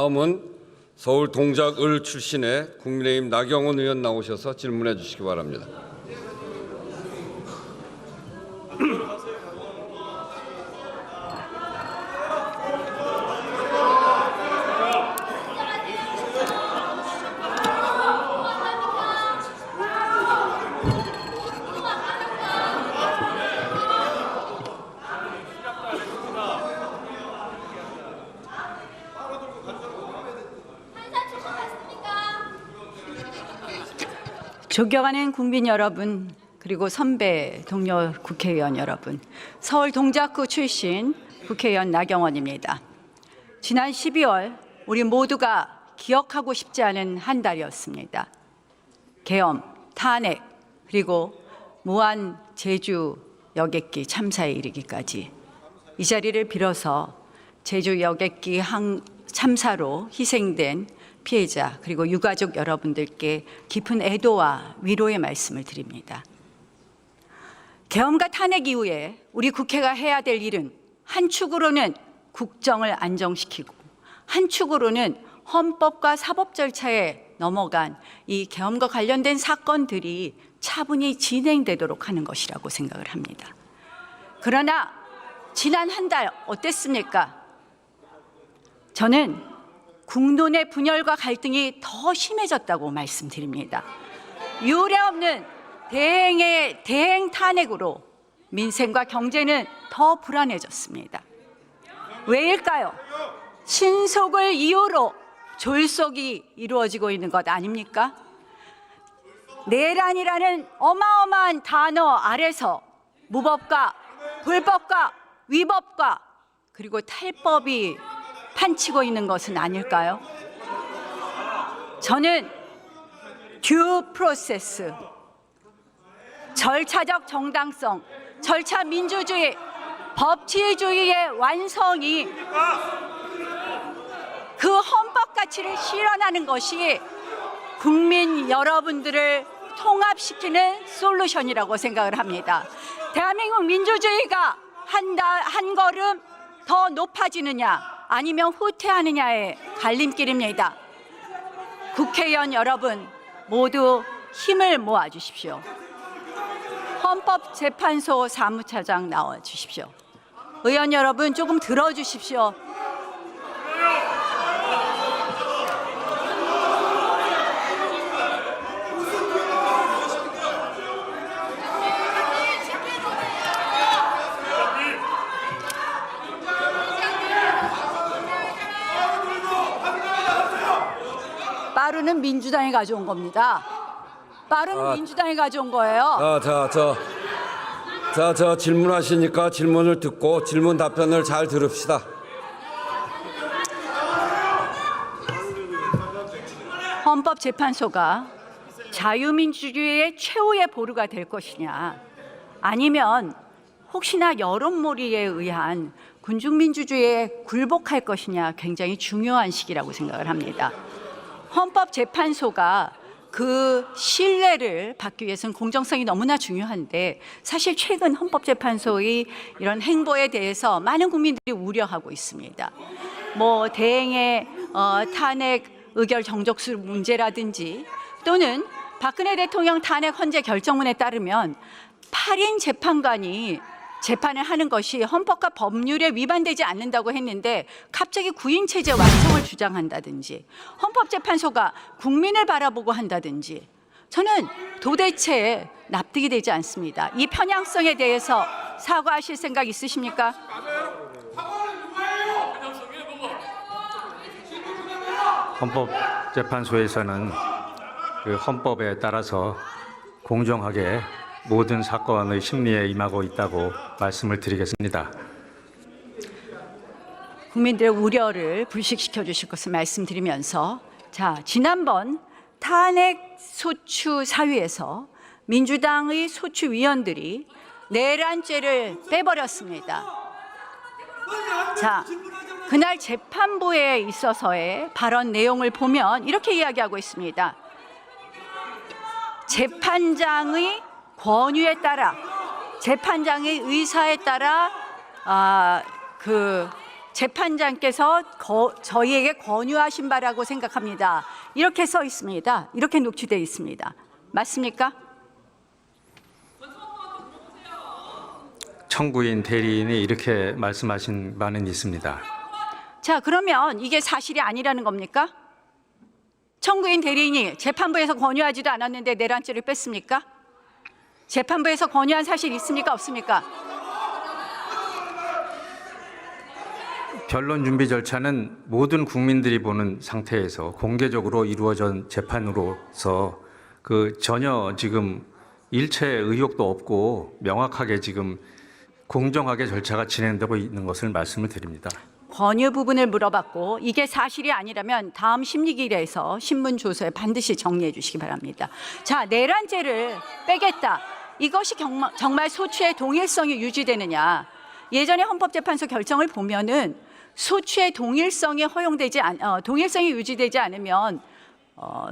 다음은 서울 동작을 출신의 국민의힘 나경원 의원 나오셔서 질문해 주시기 바랍니다. 존경하는 국민 여러분, 그리고 선배 동료 국회의원 여러분, 서울 동작구 출신 국회의원 나경원입니다. 지난 12월 우리 모두가 기억하고 싶지 않은 한 달이었습니다. 계엄, 탄핵, 그리고 무한 제주 여객기 참사에 이르기까지 이 자리를 빌어서 제주 여객기 참사로 희생된 피해자 그리고 유가족 여러분들께 깊은 애도와 위로의 말씀을 드립니다. 계엄과 탄핵 이후에 우리 국회가 해야 될 일은 한 축으로는 국정을 안정시키고 한 축으로는 헌법과 사법 절차에 넘어간 이 계엄과 관련된 사건들이 차분히 진행되도록 하는 것이라고 생각을 합니다. 그러나 지난 한 달 어땠습니까? 저는 국론의 분열과 갈등이 더 심해졌다고 말씀드립니다. 유례없는 대행 탄핵으로 민생과 경제는 더 불안해졌습니다. 왜일까요? 신속을 이유로 졸속이 이루어지고 있는 것 아닙니까? 내란이라는 어마어마한 단어 아래서 무법과 불법과 위법과 그리고 탈법이 판치고 있는 것은 아닐까요? 저는 듀 프로세스, 절차적 정당성, 절차 민주주의, 법치주의의 완성이 그 헌법 가치를 실현하는 것이 국민 여러분들을 통합시키는 솔루션이라고 생각을 합니다. 대한민국 민주주의가 한 걸음 더 높아지느냐 아니면 후퇴하느냐의 갈림길입니다. 국회의원 여러분 모두 힘을 모아 주십시오. 헌법재판소 사무차장 나와 주십시오. 의원 여러분 조금 들어주십시오. 빠루는 민주당이 가져온 겁니다. 빠루는 민주당이 가져온 거예요. 저 질문하시니까 질문을 듣고 질문 답변을 잘 들읍시다. 헌법재판소가 자유민주주의의 최후의 보루가 될 것이냐 아니면 혹시나 여론몰이에 의한 군중민주주의에 굴복할 것이냐 굉장히 중요한 시기라고 생각을 합니다. 헌법재판소가 그 신뢰를 받기 위해서는 공정성이 너무나 중요한데 사실 최근 헌법재판소의 이런 행보에 대해서 많은 국민들이 우려하고 있습니다. 뭐 대행의 탄핵 의결 정족수 문제라든지 또는 박근혜 대통령 탄핵 헌재 결정문에 따르면 8인 재판관이 재판을 하는 것이 헌법과 법률에 위반되지 않는다고 했는데 갑자기 9인 체제 완성을 주장한다든지 헌법재판소가 국민을 바라보고 한다든지 저는 도대체 납득이 되지 않습니다. 이 편향성에 대해서 사과하실 생각 있으십니까? 헌법재판소에서는 그 헌법에 따라서 공정하게 모든 사건의 심리에 임하고 있다고 말씀을 드리겠습니다. 국민들의 우려를 불식시켜 주실 것을 말씀드리면서 지난번 탄핵 소추 사위에서 민주당의 소추위원들이 내란죄를 빼버렸습니다. 그날 재판부에 있어서의 발언 내용을 보면 이렇게 이야기하고 있습니다. 재판장의 권유에 따라 재판장의 의사에 따라 재판장께서 저희에게 권유하신 바라고 생각합니다. 이렇게 써 있습니다. 이렇게 녹취되어 있습니다. 맞습니까? 청구인 대리인이 이렇게 말씀하신 바는 있습니다. 자, 그러면 이게 사실이 아니라는 겁니까? 청구인 대리인이 재판부에서 권유하지도 않았는데 내란죄를 뺐습니까? 재판부에서 권유한 사실 있습니까? 없습니까? 변론 준비 절차는 모든 국민들이 보는 상태에서 공개적으로 이루어진 재판으로서 전혀 지금 일체의 의혹도 없고 명확하게 지금 공정하게 절차가 진행되고 있는 것을 말씀을 드립니다. 권유 부분을 물어봤고 이게 사실이 아니라면 다음 심리기일에서 신문 조서에 반드시 정리해 주시기 바랍니다. 자, 내란죄를 빼겠다. 이것이 정말 소추의 동일성이 유지되느냐? 예전에 헌법재판소 결정을 보면은 소추의 동일성이 동일성이 유지되지 않으면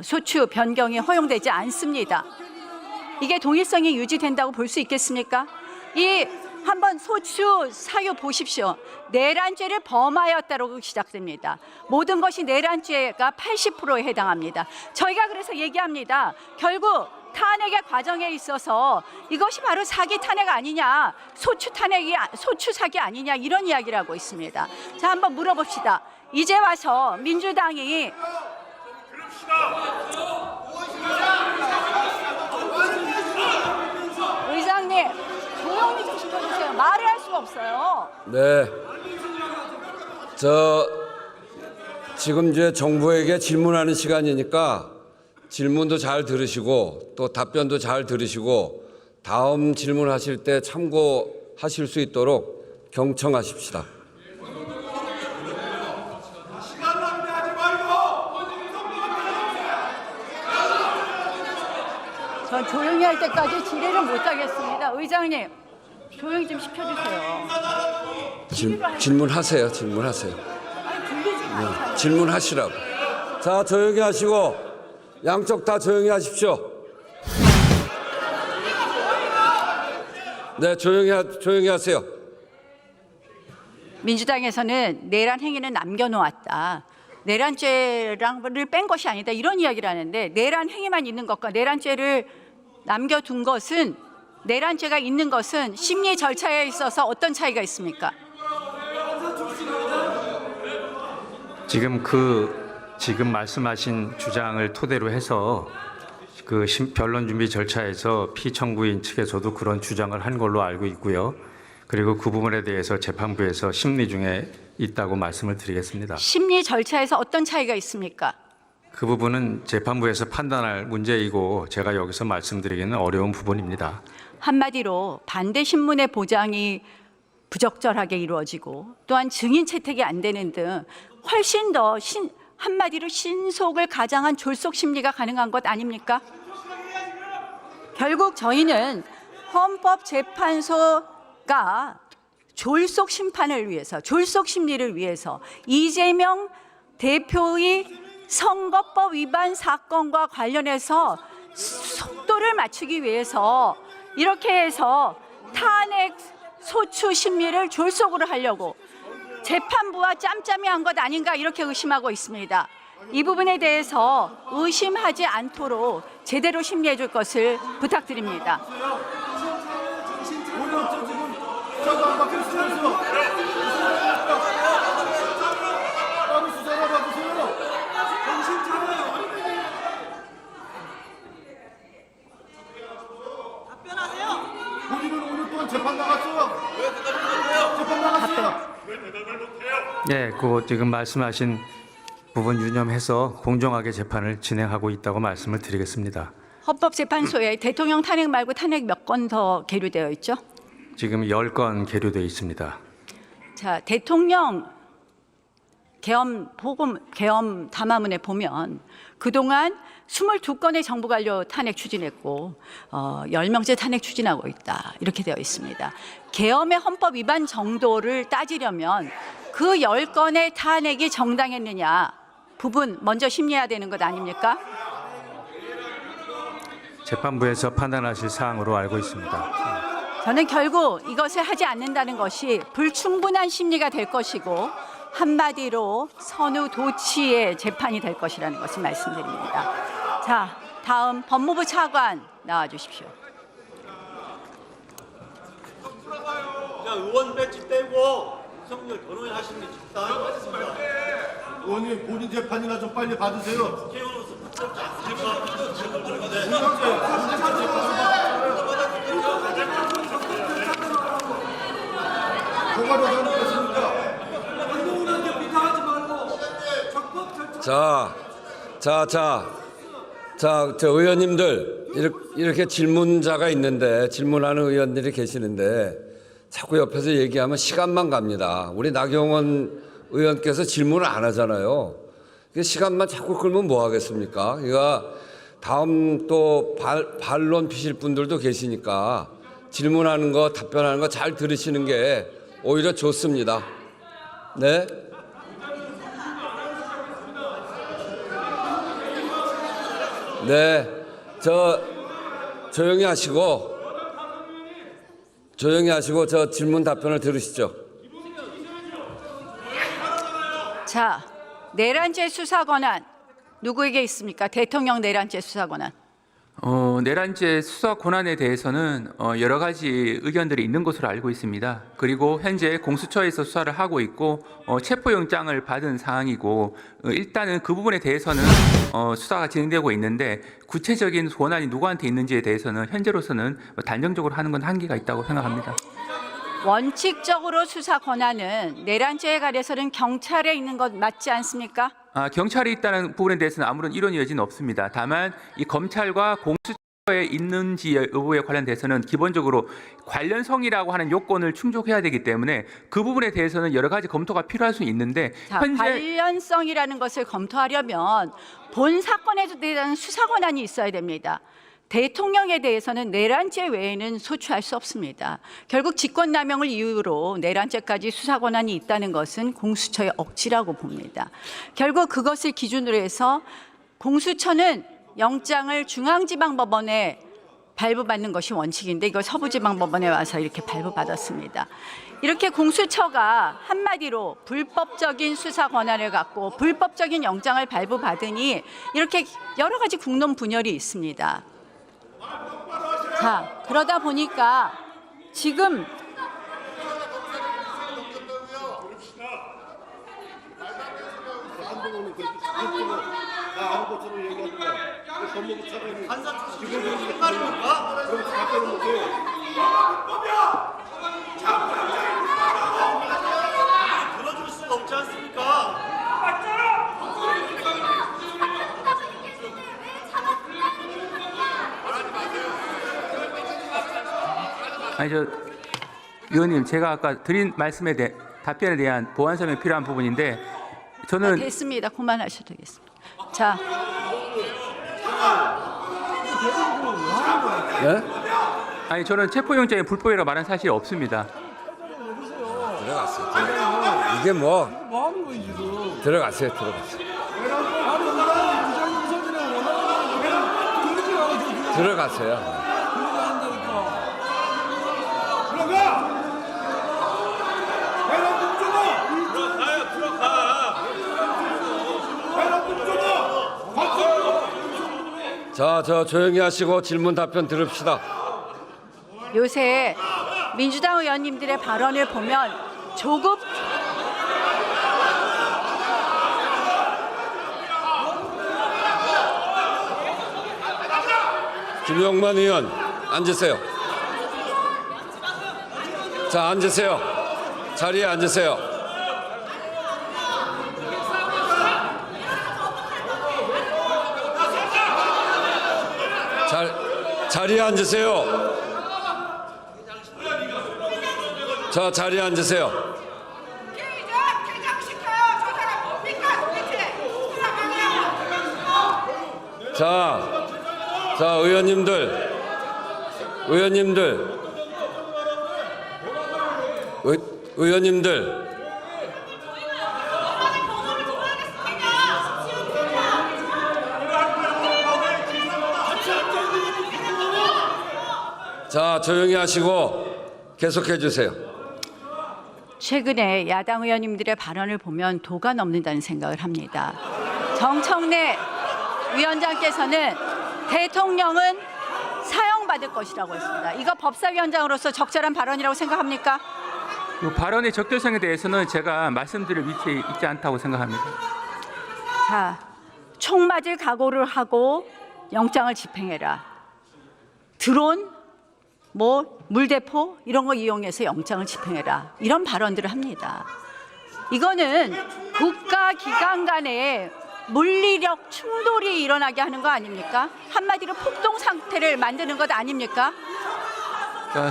소추 변경이 허용되지 않습니다. 이게 동일성이 유지된다고 볼 수 있겠습니까? 한번 소추 사유 보십시오. 내란죄를 범하였다고 시작됩니다. 모든 것이 내란죄가 80%에 해당합니다. 저희가 그래서 얘기합니다. 결국 탄핵의 과정에 있어서 이것이 바로 사기 탄핵 아니냐, 소추 사기 아니냐 이런 이야기를 하고 있습니다. 자, 한번 물어봅시다. 이제 와서 민주당이 의장님 조용히 좀 시켜주세요. 말을 할 수가 없어요. 네. 지금 이제 정부에게 질문하는 시간이니까 질문도 잘 들으시고 또 답변도 잘 들으시고 다음 질문하실 때 참고하실 수 있도록 경청하십시다. 전 조용히 할 때까지 질의를 못 하겠습니다. 의장님, 조용히 좀 시켜주세요. 질문하세요. 질문하세요. 아니, 들리지 않잖아요. 질문하시라고. 자, 조용히 하시고 양쪽 다 조용히 하십시오. 네, 조용히 하세요. 민주당에서는 내란 행위는 남겨놓았다. 내란죄를 뺀 것이 아니다. 이런 이야기를 하는데 내란 행위만 있는 것과 내란죄를 남겨둔 것은 내란죄가 있는 것은 심리 절차에 있어서 어떤 차이가 있습니까? 지금 말씀하신 주장을 토대로 해서 변론 준비 절차에서 피청구인 측에서도 그런 주장을 한 걸로 알고 있고요. 그리고 그 부분에 대해서 재판부에서 심리 중에 있다고 말씀을 드리겠습니다. 심리 절차에서 어떤 차이가 있습니까? 그 부분은 재판부에서 판단할 문제이고 제가 여기서 말씀드리기는 어려운 부분입니다. 한마디로 반대 신문의 보장이 부적절하게 이루어지고 또한 증인 채택이 안 되는 등 훨씬 더 한마디로 신속을 가장한 졸속 심리가 가능한 것 아닙니까? 결국 저희는 헌법재판소가 졸속 심판을 위해서, 졸속 심리를 위해서 이재명 대표의 선거법 위반 사건과 관련해서 속도를 맞추기 위해서 이렇게 해서 탄핵 소추 심리를 졸속으로 하려고 재판부와 짬짬이 한 것 아닌가 이렇게 의심하고 있습니다. 이 부분에 대해서 의심하지 않도록 제대로 심리해 줄 것을 부탁드립니다. 본인은 5년 동안 재판 나갔어요. 왜 대답을 재판 나갔어요. 왜 대답을 못해요? 네, 지금 말씀하신 부분 유념해서 공정하게 재판을 진행하고 있다고 말씀을 드리겠습니다. 헌법재판소에 대통령 탄핵 말고 탄핵 몇 건 더 계류되어 있죠? 지금 10건 계류되어 있습니다. 자, 대통령 계엄 담화문에 보면 그동안 22건의 정부관료 탄핵 추진했고 10명째 탄핵 추진하고 있다 이렇게 되어 있습니다. 계엄의 헌법 위반 정도를 따지려면 그 10건의 탄핵이 정당했느냐 부분 먼저 심리해야 되는 것 아닙니까? 재판부에서 판단하실 사항으로 알고 있습니다. 저는 결국 이것을 하지 않는다는 것이 불충분한 심리가 될 것이고 한마디로 선우 도치의 재판이 될 것이라는 것을 말씀드립니다. 자, 다음 법무부 차관 나와 주십시오. 자, 의원 배지 떼고 윤석열 변호인 하시는 게 좋다. 의원님 본인 재판이나 좀 빨리 받으세요. 국회의원으로서 부끄럽지 않습니까? 뭐가 더 잘못됐습니까? 저 의원님들 이렇게 질문자가 있는데 질문하는 의원들이 계시는데 자꾸 옆에서 얘기하면 시간만 갑니다. 우리 나경원 의원께서 질문을 안 하잖아요. 시간만 자꾸 끌면 뭐 하겠습니까? 그러니까 다음 또 반론 피실 분들도 계시니까 질문하는 거 답변하는 거 잘 들으시는 게 오히려 좋습니다. 네. 네, 조용히 하시고 저 질문 답변을 들으시죠. 자, 내란죄 수사 권한 누구에게 있습니까? 대통령 내란죄 수사 권한. 내란죄 수사 권한에 대해서는 여러 가지 의견들이 있는 것으로 알고 있습니다. 그리고 현재 공수처에서 수사를 하고 있고 체포영장을 받은 사항이고 일단은 그 부분에 대해서는 수사가 진행되고 있는데 구체적인 권한이 누구한테 있는지에 대해서는 현재로서는 단정적으로 하는 건 한계가 있다고 생각합니다. 원칙적으로 수사 권한은 내란죄에 관해서는 경찰에 있는 것 맞지 않습니까? 경찰이 있다는 부분에 대해서는 아무런 이론의 여지는 없습니다. 다만 이 검찰과 공수처에 있는지 여부에 관련돼서는 기본적으로 관련성이라고 하는 요건을 충족해야 되기 때문에 그 부분에 대해서는 여러 가지 검토가 필요할 수 있는데 자, 현재 관련성이라는 것을 검토하려면 본 사건에 대한 수사 권한이 있어야 됩니다. 대통령에 대해서는 내란죄 외에는 소추할 수 없습니다. 결국 직권남용을 이유로 내란죄까지 수사 권한이 있다는 것은 공수처의 억지라고 봅니다. 결국 그것을 기준으로 해서 공수처는 영장을 중앙지방법원에 발부받는 것이 원칙인데 이걸 서부지방법원에 와서 이렇게 발부받았습니다. 이렇게 공수처가 한마디로 불법적인 수사 권한을 갖고 불법적인 영장을 발부받으니 이렇게 여러 가지 국론 분열이 있습니다. 자, 그러다 보니까 지금 한동훈은 그렇게 다 아는 것처럼 얘기하는 거야. 법무부 차관이 판사 출신이 무슨 말입니까? 그럼 답변을 못해요. 들어줄 수가 없지 않습니까? 의원님, 제가 아까 드린 답변에 대한 보완 설명이 필요한 부분인데 저는 됐습니다. 그만하셔도 되겠습니다. 자, 네? 저는 체포영장이 불법이라고 말한 사실이 없습니다. 들어갔어요. 이게 뭐 하는 거예요 지금? 들어갔어요. 들어갔어요. 자, 조용히 하시고 질문 답변 들읍시다. 요새 민주당 의원님들의 발언을 보면 조급 김용만 의원 앉으세요. 자, 앉으세요. 자리에 앉으세요. 자리에 앉으세요. 자, 자리에 앉으세요. 자, 의원님들. 자, 조용히 하시고 계속해 주세요. 최근에 야당 의원님들의 발언을 보면 도가 넘는다는 생각을 합니다. 정청래 위원장께서는 대통령은 사형받을 것이라고 했습니다. 이거 법사위원장으로서 적절한 발언이라고 생각합니까? 이 발언의 적절성에 대해서는 제가 말씀드릴 위치에 있지 않다고 생각합니다. 자, 총 맞을 각오를 하고 영장을 집행해라. 드론, 물대포 이런 거 이용해서 영장을 집행해라. 이런 발언들을 합니다. 이거는 국가기관 간에 물리력 충돌이 일어나게 하는 거 아닙니까? 한마디로 폭동 상태를 만드는 것 아닙니까?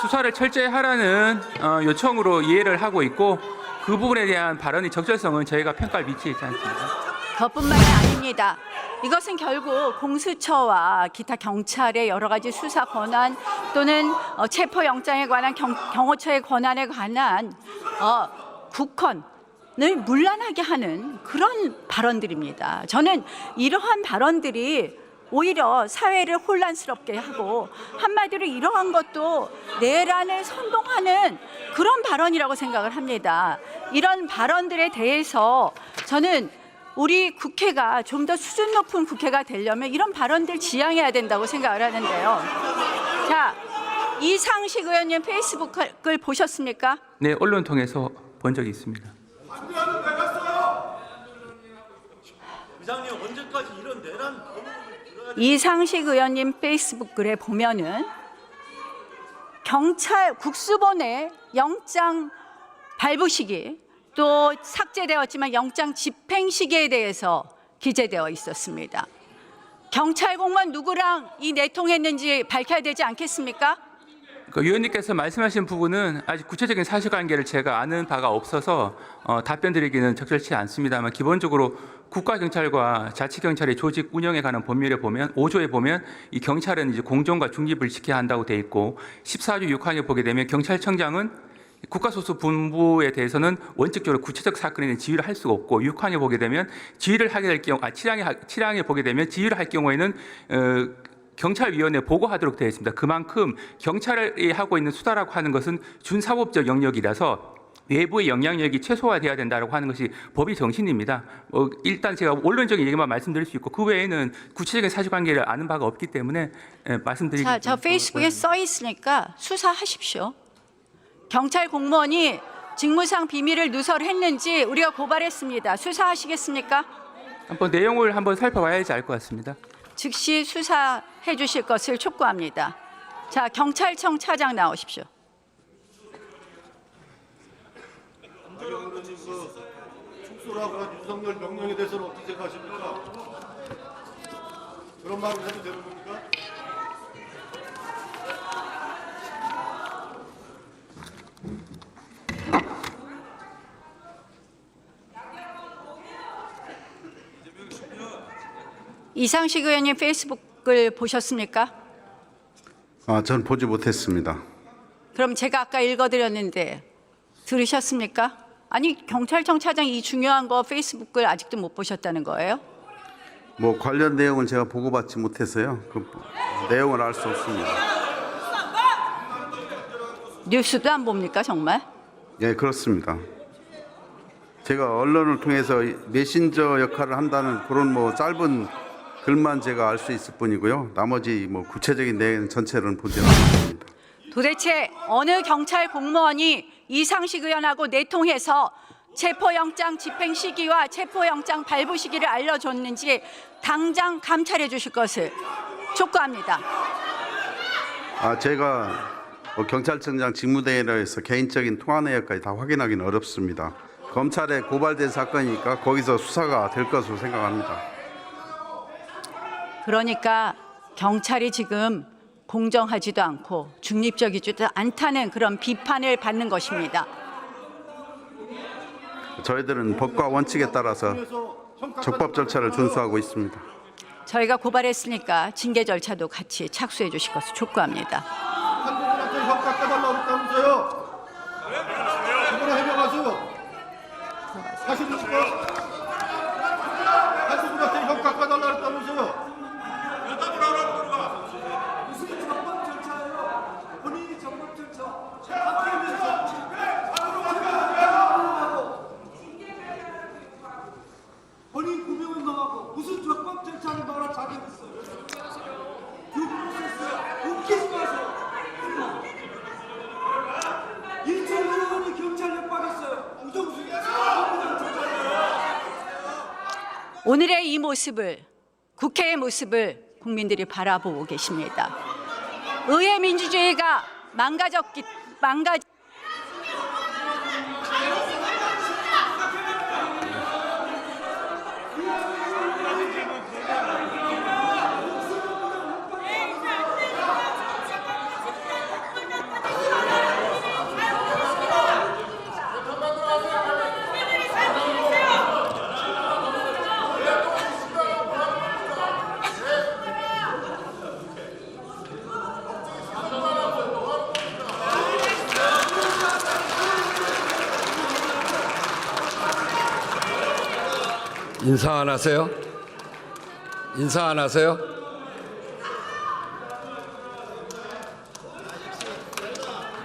수사를 철저히 하라는 요청으로 이해를 하고 있고 그 부분에 대한 발언의 적절성은 저희가 평가할 위치에 있지 않습니다. 그것뿐만이 아닙니다. 이것은 결국 공수처와 기타 경찰의 여러 가지 수사 권한 또는 체포영장에 관한 경호처의 권한에 관한 국헌을 문란하게 하는 그런 발언들입니다. 저는 이러한 발언들이 오히려 사회를 혼란스럽게 하고 한마디로 이러한 것도 내란을 선동하는 그런 발언이라고 생각을 합니다. 이런 발언들에 대해서 저는 우리 국회가 좀 더 수준 높은 국회가 되려면 이런 발언들 지양해야 된다고 생각을 하는데요. 자, 이상식 의원님 페이스북을 보셨습니까? 네, 언론 통해서 본 적이 있습니다. 이장님 언제까지 이런 내란 이상식 의원님 페이스북 글에 보면은 경찰 국수본의 영장 발부 시기 또 삭제되었지만 영장 집행 시기에 대해서 기재되어 있었습니다. 경찰 공무원 누구랑 이 내통했는지 밝혀야 되지 않겠습니까? 위원님께서 말씀하신 부분은 아직 구체적인 사실관계를 제가 아는 바가 없어서 답변드리기는 적절치 않습니다만 기본적으로 국가경찰과 자치경찰의 조직 운영에 관한 법률에 보면 5조에 보면 이 경찰은 이제 공정과 중립을 지켜야 한다고 돼 있고 14조 6항에 보게 되면 경찰청장은 국가소속 본부에 대해서는 원칙적으로 구체적 사건에 대한 지휘를 할 수가 없고 6항에 보게 되면 지휘를 하게 될 경우 7항에 보게 되면 지휘를 할 경우에는 경찰위원회에 보고하도록 되어 있습니다. 그만큼 경찰이 하고 있는 수사라고 하는 것은 준사법적 영역이라서 외부의 영향력이 최소화돼야 된다고 하는 것이 법의 정신입니다. 일단 제가 원론적인 얘기만 말씀드릴 수 있고 그 외에는 구체적인 사실관계를 아는 바가 없기 때문에 말씀드리기. 저 페이스북에 써 있으니까 수사하십시오. 경찰 공무원이 직무상 비밀을 누설했는지 우리가 고발했습니다. 수사하시겠습니까? 한번 내용을 한번 살펴봐야지 알 것 같습니다. 즉시 수사해 주실 것을 촉구합니다. 자, 경찰청 차장 나오십시오. 축소라고 한 윤석열 명령에 대해서는 어떻게 생각하십니까? 그런 말을 해도 되는 겁니까? 이상식 의원님 페이스북을 보셨습니까? 전 보지 못했습니다. 그럼 제가 아까 읽어드렸는데 들으셨습니까? 아니 경찰청 차장 이 중요한 거 페이스북을 아직도 못 보셨다는 거예요? 뭐 관련 내용은 제가 보고받지 못해서요. 그 내용을 알 수 없습니다. 뉴스도 안 봅니까 정말? 예, 그렇습니다. 제가 언론을 통해서 메신저 역할을 한다는 그런 뭐 짧은 글만 제가 알 수 있을 뿐이고요. 나머지 뭐 구체적인 내용 전체는 보지 않았습니다. 도대체 어느 경찰 공무원이 이상식 의원하고 내통해서 체포영장 집행 시기와 체포영장 발부 시기를 알려줬는지 당장 감찰해 주실 것을 촉구합니다. 제가 뭐 경찰청장 직무대행에서 개인적인 통화 내역까지 다 확인하기는 어렵습니다. 검찰에 고발된 사건이니까 거기서 수사가 될 것으로 생각합니다. 그러니까 경찰이 지금 공정하지도 않고 중립적이지도 않다는 그런 비판을 받는 것입니다. 저희들은 법과 원칙에 따라서 적법 절차를 준수하고 있습니다. 저희가 고발했으니까 징계 절차도 같이 착수해 주실 것을 촉구합니다. 한국인한테 형 깎아달라고 했다면서요? 이거나 해명하세요. 하십니까? 한국인한테 형 깎아달라고 했다면서요? 본인이 정법 절차. 웃기지 마세요. 이철 의원이 경찰 협박했어요. 우정수가 오늘의 이 모습을, 국회의 모습을 국민들이 바라보고 계십니다. 의회 민주주의가 인사 안 하세요? 인사 안 하세요?